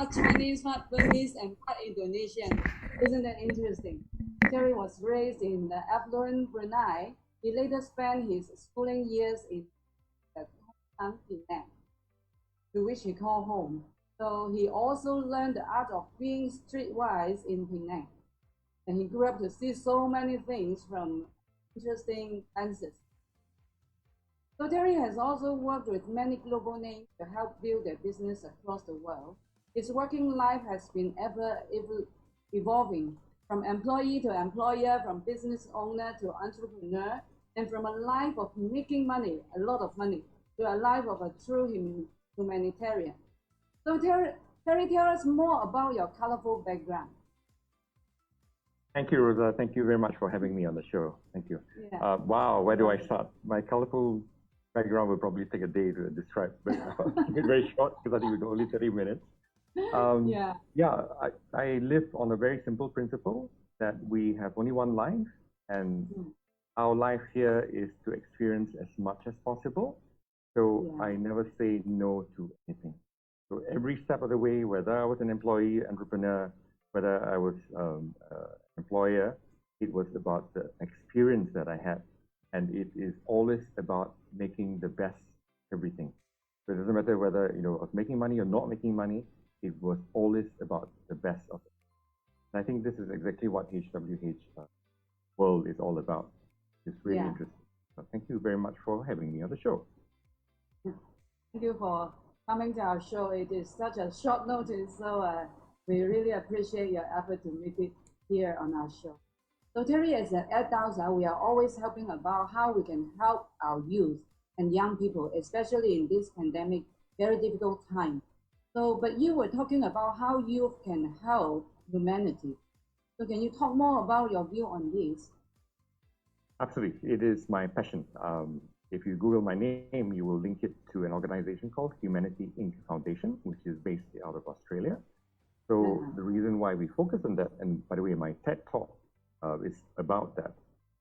part Chinese, part Burmese, and part Indonesian. Isn't that interesting? Terry was raised in the affluent Brunei. He later spent his schooling years in the Penang, to which he called home. So he also learned the art of being streetwise in Penang. And he grew up to see so many things from interesting lenses. So Terry has also worked with many global names to help build their business across the world. His working life has been ever evolving, from employee to employer, from business owner to entrepreneur, and from a life of making money, a lot of money, to a life of a true humanitarian. So Terry, tell us more about your colorful background. Thank you, Rosa. Thank you very much for having me on the show. Thank you. Yeah. Wow, where do I start? My colorful background will probably take a day to describe, but keep it very short because I think it's only 30 minutes. I live on a very simple principle that we have only one life, and our life here is to experience as much as possible. So I never say no to anything. So every step of the way, whether I was an employee, entrepreneur, whether I was employer, it was about the experience that I had, and it is always about making the best everything. So it doesn't matter whether I was making money or not making money. It was always about the best of it. And I think this is exactly what HWH world is all about. It's really interesting. So thank you very much for having me on the show. Thank you for coming to our show. It is such a short notice, so we really appreciate your effort to make it here on our show. So Terry, as an adult, we are always helping about how we can help our youth and young people, especially in this pandemic, very difficult time. So, but you were talking about how youth can help humanity. So can you talk more about your view on this? Absolutely. It is my passion. If you Google my name, you will link it to an organization called Humanity Inc. Foundation, which is based out of Australia. So the reason why we focus on that, and by the way, my TED Talk is about that,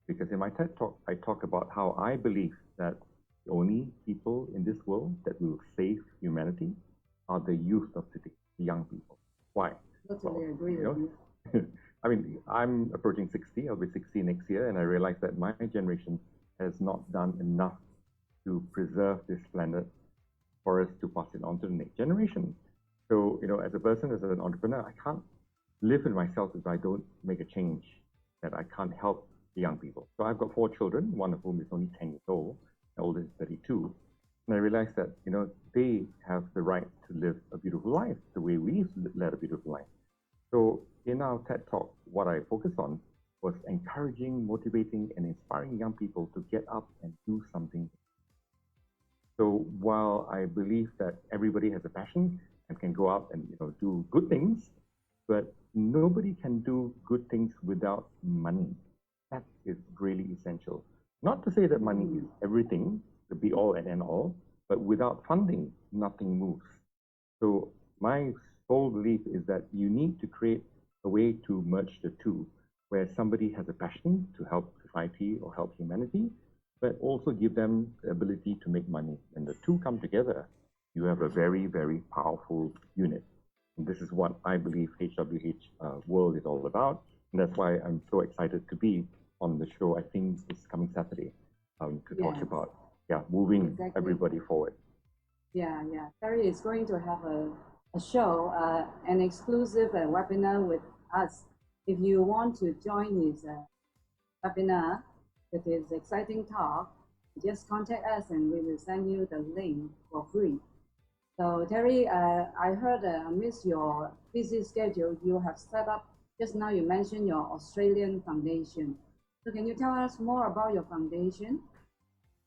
because in my TED Talk, I talk about how I believe that the only people in this world that will save humanity are the youth of today, the young people. Why? Totally agree with you. I mean, I'm approaching 60, I'll be 60 next year, and I realize that my generation has not done enough to preserve this planet for us to pass it on to the next generation. So, as a person, as an entrepreneur, I can't live in myself if I don't make a change, that I can't help the young people. So I've got 4 children, one of whom is only 10 years old, the oldest is 32. And I realized that, they have the right to live a beautiful life, the way we've led a beautiful life. So in our TED Talk, what I focused on was encouraging, motivating, and inspiring young people to get up and do something. So while I believe that everybody has a passion and can go out and do good things, but nobody can do good things without money. That is really essential. Not to say that money is everything, the be all and end all, but without funding, nothing moves. So my whole belief is that you need to create a way to merge the two, where somebody has a passion to help society or help humanity, but also give them the ability to make money. And the two come together, you have a very, very powerful unit. And this is what I believe HWH World is all about. And that's why I'm so excited to be on the show. I think it's coming Saturday to talk about moving everybody forward. Yeah. Terry is going to have a show, an exclusive webinar with us. If you want to join his webinar with his exciting talk, just contact us and we will send you the link for free. So Terry, I heard amidst your busy schedule, you have set up, just now you mentioned your Australian foundation. So can you tell us more about your foundation?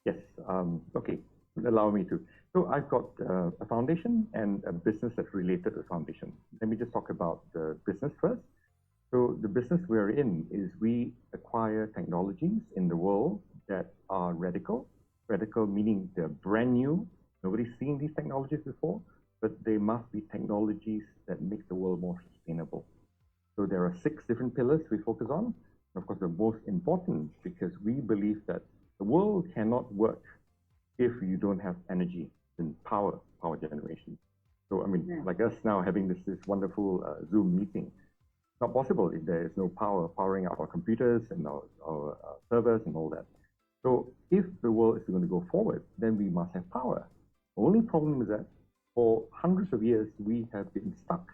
Yes, okay, allow me to. So I've got a foundation and a business that's related to the foundation. Let me just talk about the business first. So the business we're in is we acquire technologies in the world that are radical. Radical meaning they're brand new. Nobody's seen these technologies before, but they must be technologies that make the world more sustainable. So there are 6 different pillars we focus on. Of course, the most important, because we believe that the world cannot work if you don't have energy and power generation. So, I mean, like us now having this wonderful Zoom meeting, it's not possible if there is no power powering up our computers and our servers and all that. So if the world is going to go forward, then we must have power. The only problem is that for hundreds of years, we have been stuck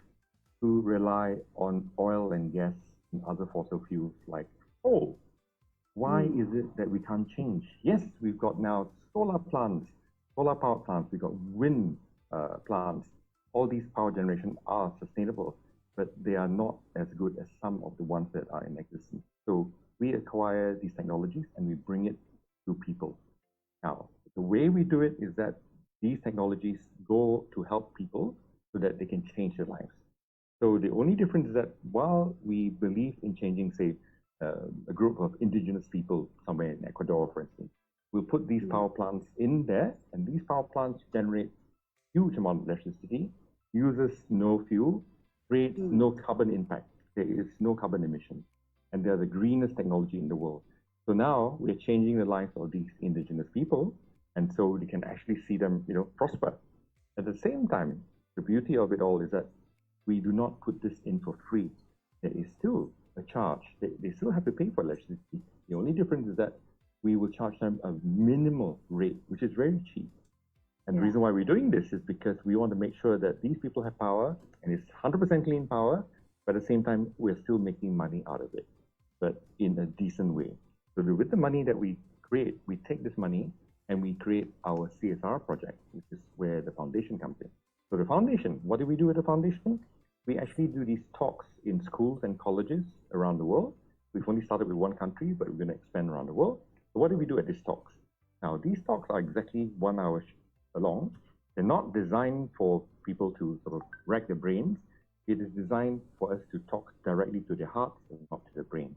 to rely on oil and gas and other fossil fuels like coal. Why is it that we can't change? Yes, we've got now solar plants, solar power plants, we've got wind plants. All these power generation are sustainable, but they are not as good as some of the ones that are in existence. So we acquire these technologies and we bring it to people. Now, the way we do it is that these technologies go to help people so that they can change their lives. So the only difference is that while we believe in changing, say, a group of indigenous people somewhere in Ecuador, for instance, we'll put these power plants in there, and these power plants generate huge amount of electricity, uses no fuel, creates no carbon impact. There is no carbon emission, and they're the greenest technology in the world. So now we're changing the lives of these indigenous people, and so we can actually see them, prosper. At the same time, the beauty of it all is that we do not put this in for free. There is still a charge. They still have to pay for electricity. The only difference is that we will charge them a minimal rate, which is very cheap. And the reason why we're doing this is because we want to make sure that these people have power, and it's 100% clean power, but at the same time, we're still making money out of it, but in a decent way. So with the money that we create, we take this money and we create our CSR project, which is where the foundation comes in. So the foundation, what do we do at the foundation? We actually do these talks in schools and colleges around the world. We've only started with one country, but we're going to expand around the world. So what do we do at these talks? Now, these talks are exactly 1 hour long. They're not designed for people to sort of rack their brains. It is designed for us to talk directly to their hearts and not to their brains.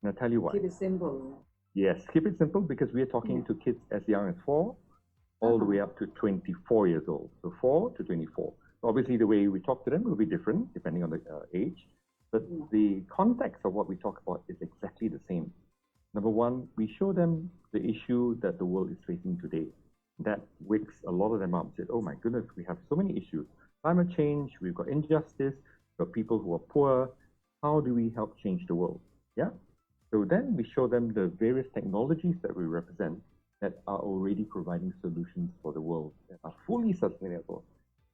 And I'll tell you why. Keep it simple. Yes, keep it simple because we are talking to kids as young as 4 all the way up to 24 years old. So 4 to 24. So obviously, the way we talk to them will be different depending on the age. But the context of what we talk about is exactly the same. Number one, we show them the issue that the world is facing today. That wakes a lot of them up. Said, oh my goodness, we have so many issues. Climate change, we've got injustice, we've got people who are poor. How do we help change the world? Yeah. So then we show them the various technologies that we represent that are already providing solutions for the world that are fully sustainable.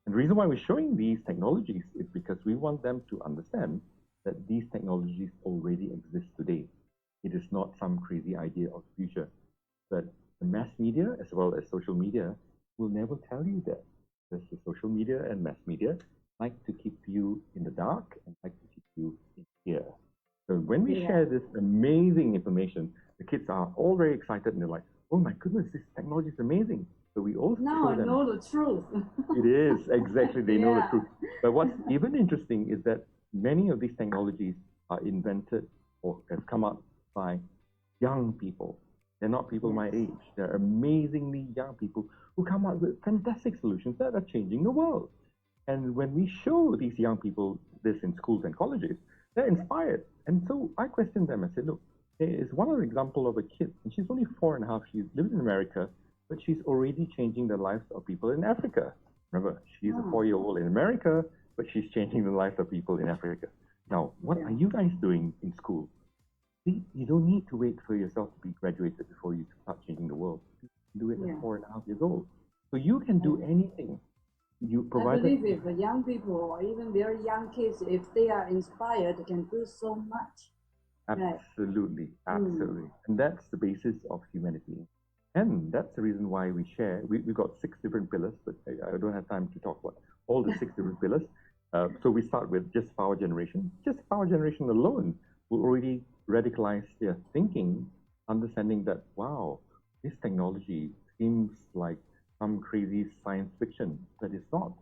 And the reason why we're showing these technologies is because we want them to understand that these technologies already exist today. It is not some crazy idea of the future. But the mass media, as well as social media, will never tell you that. Because the social media and mass media like to keep you in the dark and like to keep you in fear. So when we share this amazing information, the kids are all very excited and they're like, oh my goodness, this technology is amazing. So we also now I know the truth. It is, exactly, they know the truth. But what's even interesting is that many of these technologies are invented or have come up by young people. They're not people my age. They're amazingly young people who come up with fantastic solutions that are changing the world. And when we show these young people this in schools and colleges, they're inspired. And so I questioned them. I said, look, there is one other example of a kid, and she's only 4.5. She lives in America, but she's already changing the lives of people in Africa. Remember, she's a 4-year-old in America, but she's changing the lives of people in Africa. Now, what are you guys doing in school? See, you don't need to wait for yourself to be graduated before you start changing the world. You can do it at 4.5 years old. So you can do anything. You provide. I believe if young people or even very young kids, if they are inspired, they can do so much. Absolutely, absolutely. And that's the basis of humanity. And that's the reason why we share. We've got 6 different pillars, but I don't have time to talk about all the 6 different pillars. So we start with just power generation. Just power generation alone will already radicalize their thinking, understanding that, wow, this technology seems like some crazy science fiction, but it's not.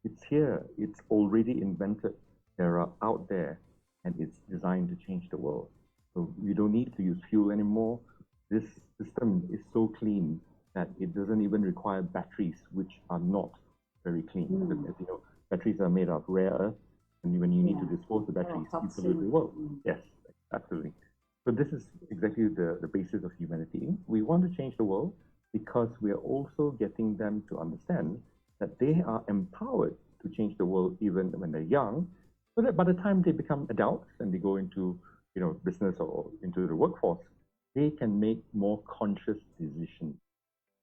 It's here. It's already invented. They're out there, and it's designed to change the world. So you don't need to use fuel anymore. This system is so clean that it doesn't even require batteries, which are not very clean. As you know, batteries are made of rare earth, and when you need to dispose the batteries, you pollute the world. Yes, absolutely. So this is exactly the basis of humanity. We want to change the world because we are also getting them to understand that they are empowered to change the world even when they're young, so that by the time they become adults and they go into business or into the workforce, they can make more conscious decisions,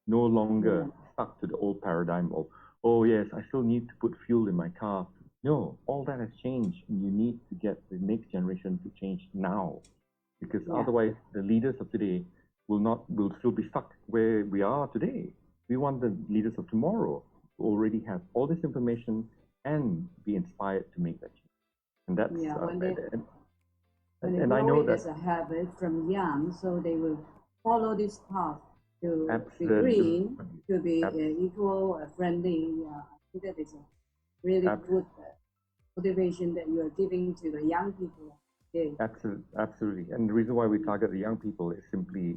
no longer stuck to the old paradigm of, oh yes, I still need to put fuel in my car. No, all that has changed, and you need to get the next generation to change now, because otherwise the leaders of today will still be stuck where we are today. We want the leaders of tomorrow to already have all this information and be inspired to make that change. And that's when they grow it as a habit from young, so they will follow this path to be green, to be equal, friendly. I think that is a really good motivation that you are giving to the young people. Okay. Absolutely. And the reason why we target the young people is simply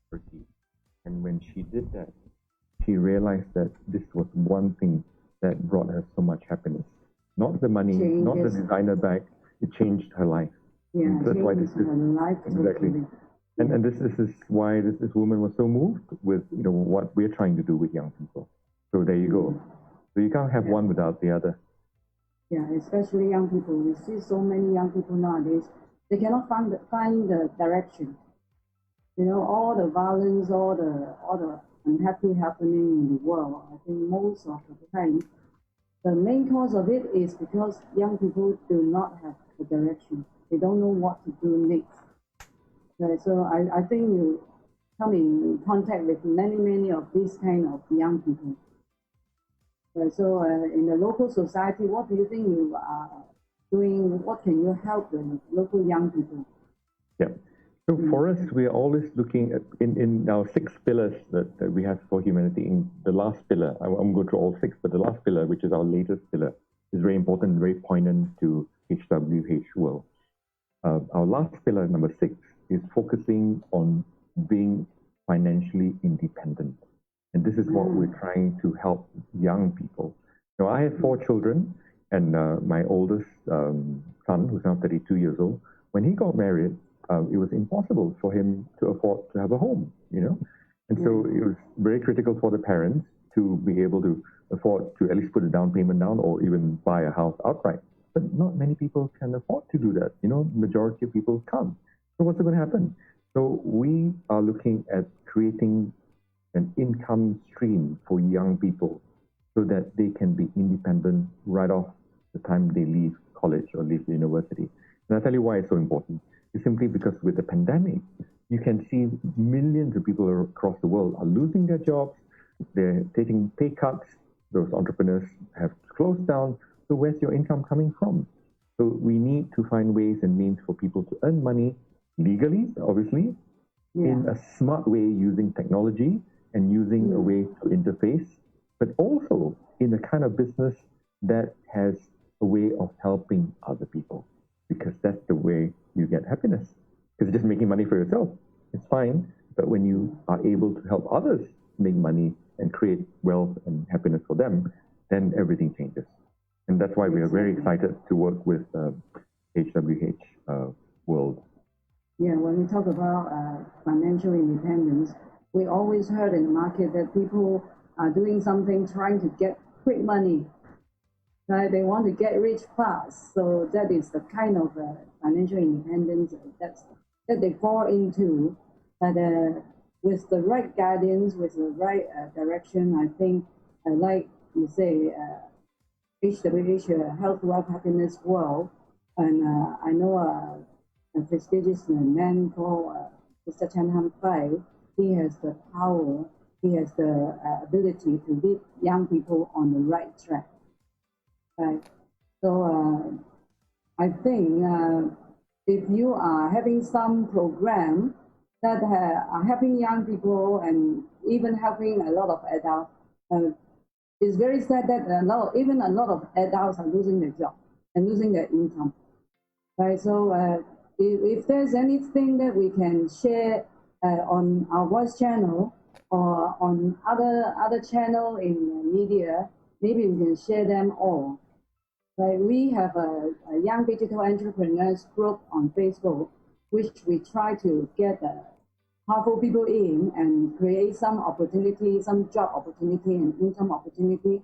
expertise. And when she did that, she realized that this was one thing that brought her so much happiness. Not the money, not the designer bag. It changed her life. Yeah, and that's why this is, her life exactly. Totally. And this is why this woman was so moved with what we're trying to do with young people. So there you go. So you can't have one without the other. Yeah, especially young people. We see so many young people nowadays. They cannot find the direction. All the violence, all the unhappy happening in the world. I think most of the time, the main cause of it is because young people do not have the direction. They don't know what to do next. Right? So I think you come in contact with many of these kind of young people. Right? So in the local society, what do you think you are doing? What can you help the local young people? Yeah. So for us, we are always looking at in our 6 pillars that we have for humanity. In the last pillar, I won't go through all 6, but the last pillar, which is our latest pillar, is very important, very poignant to HWH world. Our last pillar, number 6, is focusing on being financially independent. And this is what we're trying to help young people. Now, I have 4 children, and my oldest son, who's now 32 years old, when he got married, it was impossible for him to afford to have a home, And so it was very critical for the parents to be able to afford to at least put a down payment down or even buy a house outright. But not many people can afford to do that. Majority of people can't. So what's going to happen? So we are looking at creating an income stream for young people so that they can be independent right off the time they leave college or leave the university. And I'll tell you why it's so important. It's simply because with the pandemic, you can see millions of people across the world are losing their jobs. They're taking pay cuts. Those entrepreneurs have closed down. So where's your income coming from? So we need to find ways and means for people to earn money legally, obviously, in a smart way using technology and using a way to interface, but also in a kind of business that has a way of helping other people, because that's the way you get happiness. Because just making money for yourself, it's fine, but when you are able to help others make money and create wealth and happiness for them, then everything changes. And that's why we are very excited to work with HWH World. Yeah, when we talk about financial independence, we always heard in the market that people are doing something trying to get quick money, right? They want to get rich fast. So that is the kind of financial independence that they fall into. But with the right guidance, with the right direction, I think, like you say, HWH, Health, Wealth, Happiness World, and I know a prestigious man called Mr. Chan Ham Pai. He has the power, he has the ability to lead young people on the right track. Right. So I think if you are having some program that are helping young people and even helping a lot of adults, it's very sad that even a lot of adults are losing their job and losing their income. Right. So if there's anything that we can share on our voice channel or on other channel in media, maybe we can share them all. Right. We have a young digital entrepreneurs group on Facebook, which we try to get powerful people in and create some opportunity, some job opportunity and income opportunity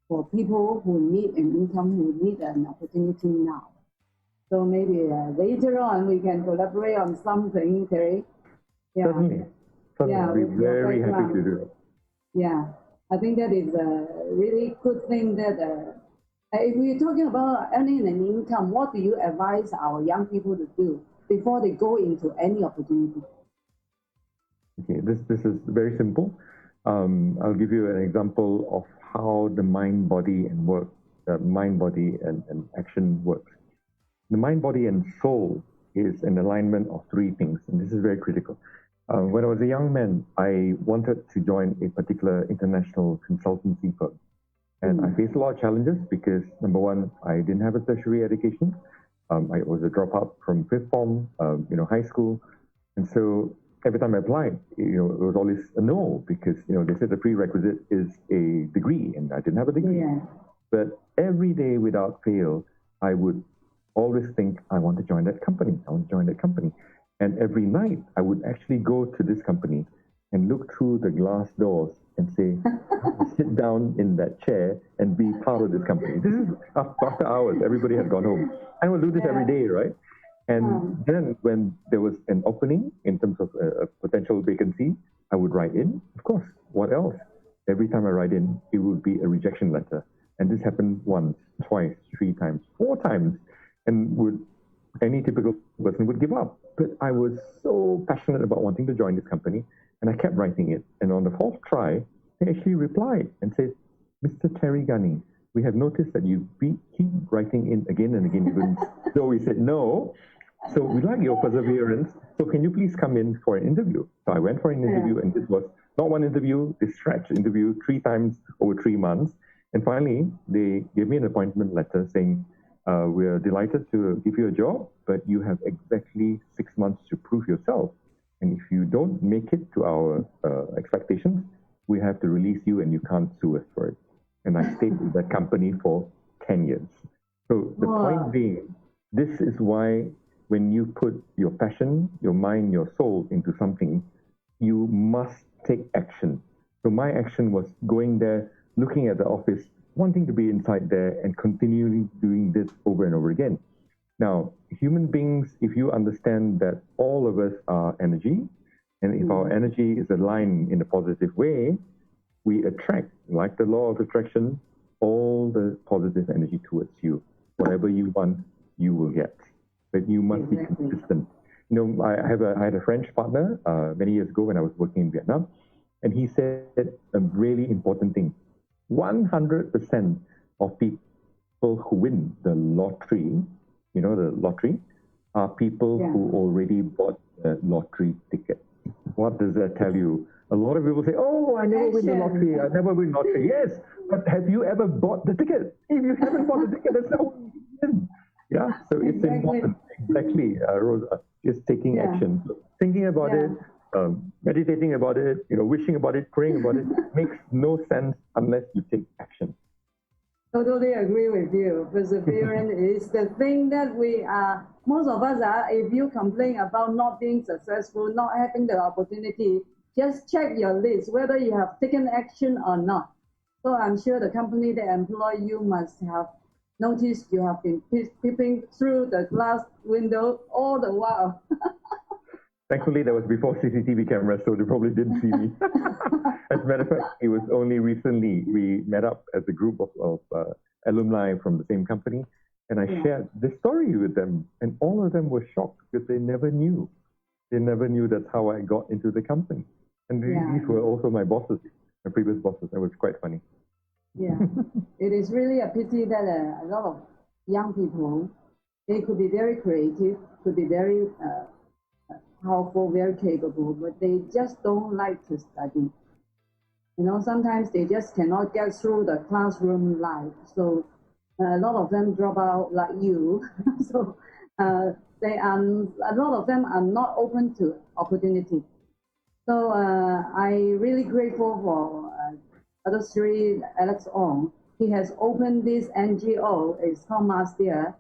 for people who need an income, who need an opportunity now. So maybe later on we can collaborate on something, Terry. Yeah. Certainly. Yeah, we're very happy to do it. Yeah, I think that is a really good thing that if we're talking about earning an income, what do you advise our young people to do before they go into any opportunity? Okay, this is very simple. I'll give you an example of how the mind, body, and action works. The mind, body, and soul is an alignment of 3 things, and this is very critical. When I was a young man, I wanted to join a particular international consultancy firm. And I faced a lot of challenges because, number one, I didn't have a tertiary education. I was a dropout from 5th form, high school. And so every time I applied, it was always a no, because they said the prerequisite is a degree, and I didn't have a degree. Yeah. But every day without fail, I would always think, I want to join that company. I want to join that company. And every night, I would actually go to this company and look through the glass doors and say, sit down in that chair and be part of this company. This is after hours. Everybody had gone home. I would do this every day, right? And then when there was an opening in terms of a potential vacancy, I would write in. Of course, what else? Every time I write in, it would be a rejection letter. And this happened once, twice, 3 times, 4 times. And any typical person would give up. But I was so passionate about wanting to join this company, and I kept writing it. And on the 4th try, they actually replied and said, Mr. Terry Ghani, we have noticed that you keep writing in again and again, even though we said no. So we like your perseverance. So can you please come in for an interview? So I went for an interview, and this was not one interview, this stretch interview 3 times over 3 months. And finally, they gave me an appointment letter saying, we're delighted to give you a job, but you have exactly 6 months to prove yourself. And if you don't make it to our expectations, we have to release you and you can't sue us for it. And I stayed with that company for 10 years. So the point being, this is why when you put your passion, your mind, your soul into something, you must take action. So my action was going there, looking at the office, wanting to be inside there, and continually doing this over and over again. Now, human beings, if you understand that all of us are energy, and if our energy is aligned in a positive way, we attract, like the law of attraction, all the positive energy towards you. Whatever you want, you will get. But you must be consistent. I had a French partner many years ago when I was working in Vietnam, and he said a really important thing. 100% of people who win the lottery, the lottery, are people who already bought a lottery ticket. What does that tell you? A lot of people say, oh, I never win the lottery. I never win lottery. Yes, but have you ever bought the ticket? If you haven't bought the ticket, that's not what you win. Yeah, so it's important. Exactly, Rosa, just taking action. So thinking about it, meditating about it, wishing about it, praying about it, makes no sense unless you take action. Totally agree with you. Perseverance is the thing that we are, most of us are, if you complain about not being successful, not having the opportunity, just check your list, whether you have taken action or not. So I'm sure the company that employ you must have noticed you have been peeping through the glass window all the while. Thankfully, that was before CCTV cameras, so they probably didn't see me. As a matter of fact, it was only recently we met up as a group of alumni from the same company, and I shared this story with them, and all of them were shocked because they never knew. They never knew that's how I got into the company. And these were also my bosses, my previous bosses. That was quite funny. Yeah, it is really a pity that a lot of young people, they could be very creative, could be very powerful, very capable, but they just don't like to study. Sometimes they just cannot get through the classroom life. So a lot of them drop out like you. So a lot of them are not open to opportunity. So I really grateful for other 3, Alex Ong. He has opened this NGO. It's called Master.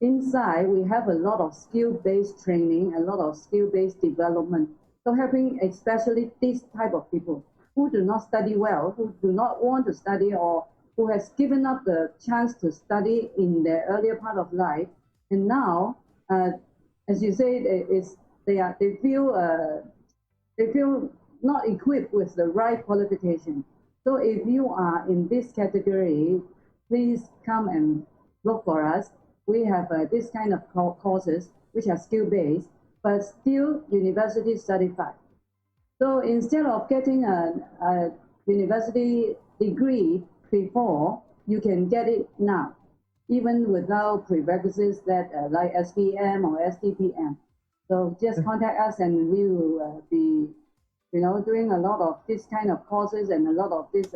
Inside, we have a lot of skill-based training, a lot of skill-based development. So helping especially this type of people who do not study well, who do not want to study, or who has given up the chance to study in their earlier part of life. And now, as you say, they feel not equipped with the right qualification. So if you are in this category, please come and look for us. We have this kind of courses which are skill-based, but still university certified. So instead of getting a university degree before, you can get it now, even without prerequisites that like SPM or STPM. So just contact us, and we will be, doing a lot of this kind of courses and a lot of this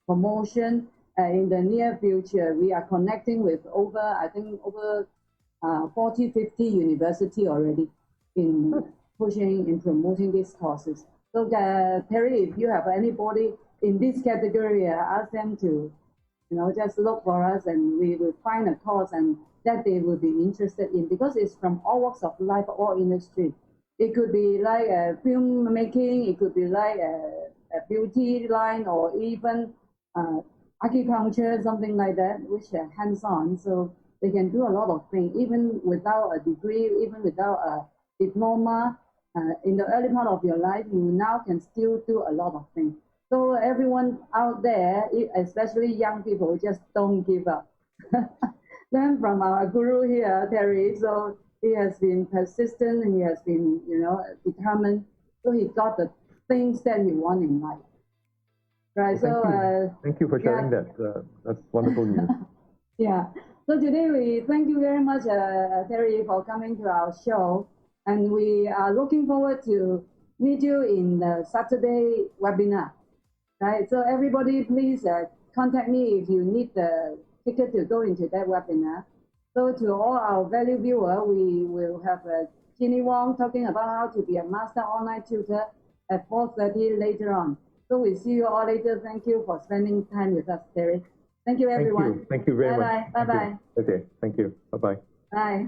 promotion. In the near future, we are connecting with over 40, 50 university already in pushing and promoting these courses. So Terry, if you have anybody in this category, ask them to, just look for us, and we will find a course and that they will be interested in, because it's from all walks of life, all industry. It could be like film making, it could be like a beauty line, or even acupuncture, something like that, which are hands-on. So they can do a lot of things, even without a degree, even without a diploma. In the early part of your life, you now can still do a lot of things. So everyone out there, especially young people, just don't give up. Learn from our guru here, Terry. So he has been persistent, and he has been, determined. So he got the things that he wanted in life. Right. Well, thank you for sharing that. That's wonderful news. Yeah. So today we thank you very much, Terry, for coming to our show, and we are looking forward to meet you in the Saturday webinar. Right. So everybody, please contact me if you need the ticket to go into that webinar. So to all our value viewer, we will have Ginny Wong talking about how to be a master online tutor at 4:30 later on. So we see you all later. Thank you for spending time with us, Terry. Thank you, everyone. Thank you very much. Bye-bye. Bye-bye. Okay, thank you. Bye-bye. Bye.